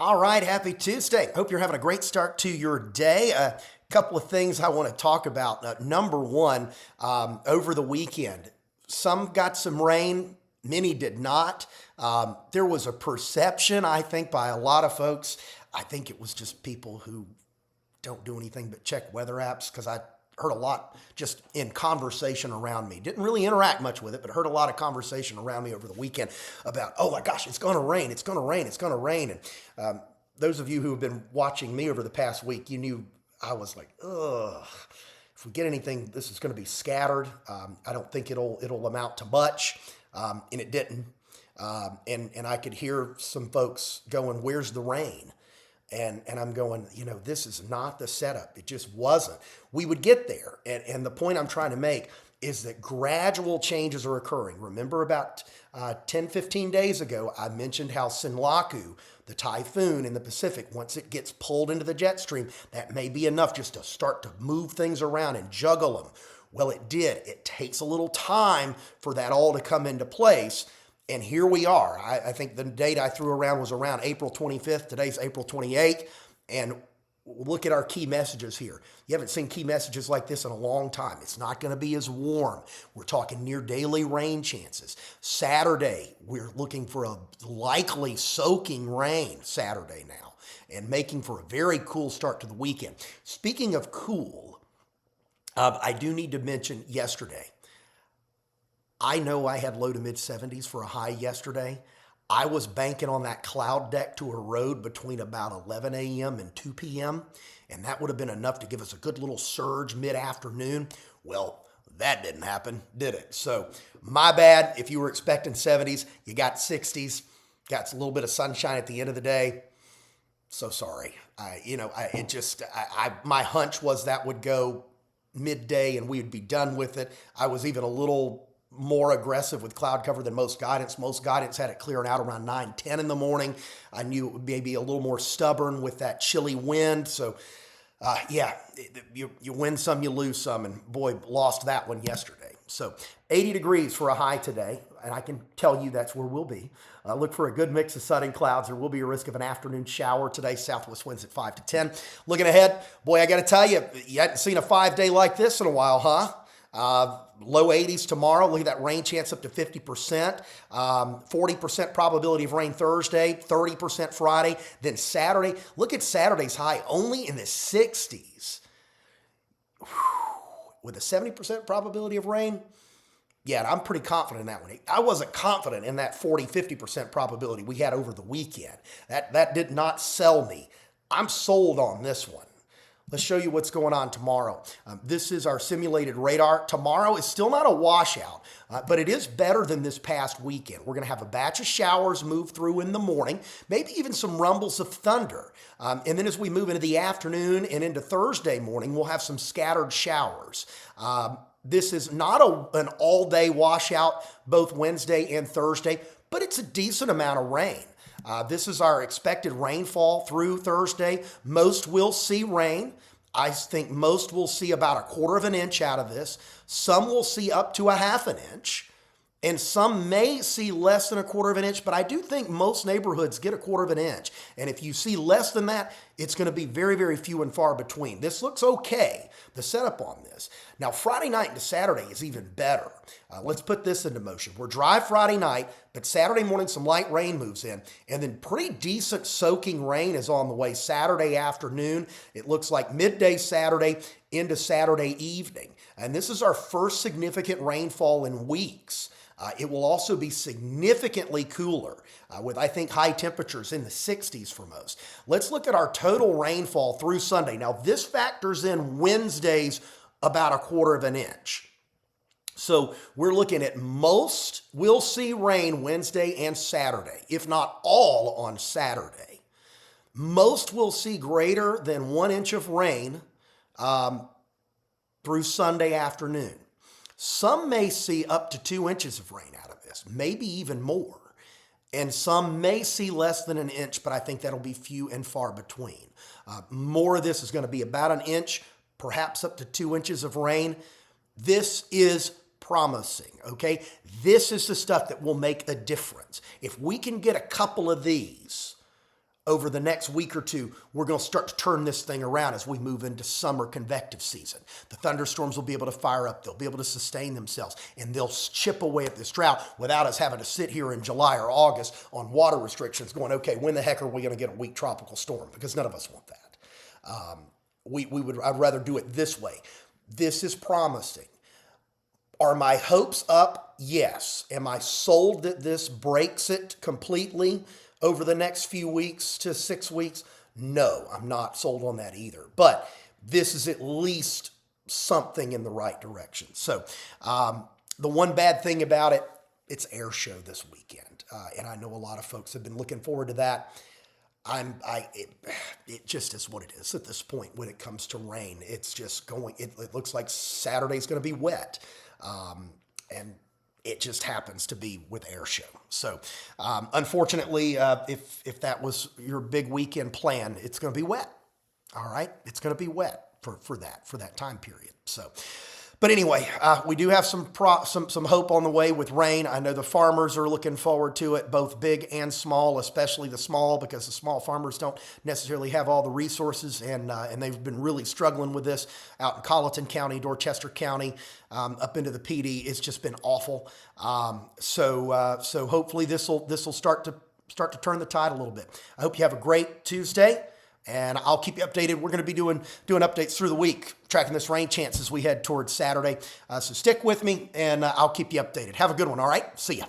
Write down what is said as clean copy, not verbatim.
All right, happy Tuesday. Hope you're having a great start to your day. A couple of things I want to talk about. Number one, over the weekend, some got some rain, many did not. There was a perception, I think, by a lot of folks. I think it was just people who don't do anything but check weather apps because I heard a lot just in conversation around me. Didn't really interact much with it, but heard a lot of conversation around me over the weekend about, oh my gosh, it's going to rain, it's going to rain, it's going to rain. And those of you who have been watching me over the past week, you knew I was like, ugh. If we get anything, this is going to be scattered. I don't think it'll amount to much, and it didn't. And I could hear some folks going, "Where's the rain?" And I'm going, this is not the setup. It just wasn't. We would get there. And the point I'm trying to make is that gradual changes are occurring. Remember about 10, 15 days ago, I mentioned how Sinlaku, the typhoon in the Pacific, once it gets pulled into the jet stream, that may be enough just to start to move things around and juggle them. Well, it did. It takes a little time for that all to come into place. And here we are. I think the date I threw around was around April 25th. Today's April 28th. And look at our key messages here. You haven't seen key messages like this in a long time. It's not going to be as warm. We're talking near daily rain chances. Saturday, we're looking for a likely soaking rain Saturday now and making for a very cool start to the weekend. Speaking of cool, I do need to mention yesterday. I know I had low to mid 70s for a high yesterday. I was banking on that cloud deck to erode between about 11 a.m. and 2 p.m., and that would have been enough to give us a good little surge mid-afternoon. Well, that didn't happen, did it? So my bad. If you were expecting 70s, you got 60s, got a little bit of sunshine at the end of the day. So sorry. My hunch was that would go midday and we'd be done with it. I was even a little more aggressive with cloud cover than most guidance. Most guidance had it clearing out around 9, 10 in the morning. I knew it would maybe a little more stubborn with that chilly wind. So, you win some, you lose some, and boy, lost that one yesterday. So 80 degrees for a high today, and I can tell you that's where we'll be. Look for a good mix of sun and clouds. There will be a risk of an afternoon shower today. Southwest winds at 5 to 10. Looking ahead, boy, I got to tell you, you hadn't seen a 5-day like this in a while, huh? Low 80s tomorrow. Look at that rain chance up to 50%. 40% probability of rain Thursday, 30% Friday. Then Saturday, look at Saturday's high, only in the 60s. Whew. With a 70% probability of rain, yeah, I'm pretty confident in that one. I wasn't confident in that 40, 50% probability we had over the weekend. That did not sell me. I'm sold on this one. Let's show you what's going on tomorrow. This is our simulated radar. Tomorrow is still not a washout, but it is better than this past weekend. We're going to have a batch of showers move through in the morning, maybe even some rumbles of thunder. And then as we move into the afternoon and into Thursday morning, we'll have some scattered showers. This is not an all-day washout, both Wednesday and Thursday, but it's a decent amount of rain. This is our expected rainfall through Thursday. Most will see rain. I think most will see about 1/4 of an inch out of this. Some will see up to 1/2 inch. And some may see less than 1/4 of an inch, but I do think most neighborhoods get 1/4 of an inch. And if you see less than that, it's going to be very, very few and far between. This looks okay, the setup on this. Now, Friday night into Saturday is even better. Let's put this into motion. We're dry Friday night, but Saturday morning, some light rain moves in. And then pretty decent soaking rain is on the way Saturday afternoon. It looks like midday Saturday into Saturday evening. And this is our first significant rainfall in weeks. It will also be significantly cooler with, I think, high temperatures in the 60s for most. Let's look at our total rainfall through Sunday. Now, this factors in Wednesday's about 1/4 of an inch. So we're looking at most will see rain Wednesday and Saturday, if not all on Saturday. Most will see greater than 1 inch of rain through Sunday afternoon. Some may see up to 2 inches of rain out of this, maybe even more. And some may see less than 1 inch, but I think that'll be few and far between. More of this is going to be about 1 inch, perhaps up to 2 inches of rain. This is promising, okay? This is the stuff that will make a difference. If we can get a couple of these, over the next week or two, we're going to start to turn this thing around as we move into summer convective season. The thunderstorms will be able to fire up. They'll be able to sustain themselves, and they'll chip away at this drought without us having to sit here in July or August on water restrictions going, okay, when the heck are we going to get a weak tropical storm? Because none of us want that. I'd rather do it this way. This is promising. Are my hopes up? Yes. Am I sold that this breaks it completely over the next few weeks to 6 weeks? No, I'm not sold on that either. But this is at least something in the right direction. So the one bad thing about it, it's air show this weekend. And I know a lot of folks have been looking forward to that. It just is what it is at this point when it comes to rain. It's just going, it looks like Saturday's going to be wet. And it just happens to be with air show. So, unfortunately, if that was your big weekend plan, it's going to be wet. All right. It's going to be wet for that time period. So, but anyway, we do have some hope on the way with rain. I know the farmers are looking forward to it, both big and small, especially the small, because the small farmers don't necessarily have all the resources, and they've been really struggling with this out in Colleton County, Dorchester County, up into the PD. It's just been awful. So hopefully this will start to turn the tide a little bit. I hope you have a great Tuesday. And I'll keep you updated. We're going to be doing updates through the week, tracking this rain chance as we head towards Saturday. So stick with me, and I'll keep you updated. Have a good one, all right? See ya.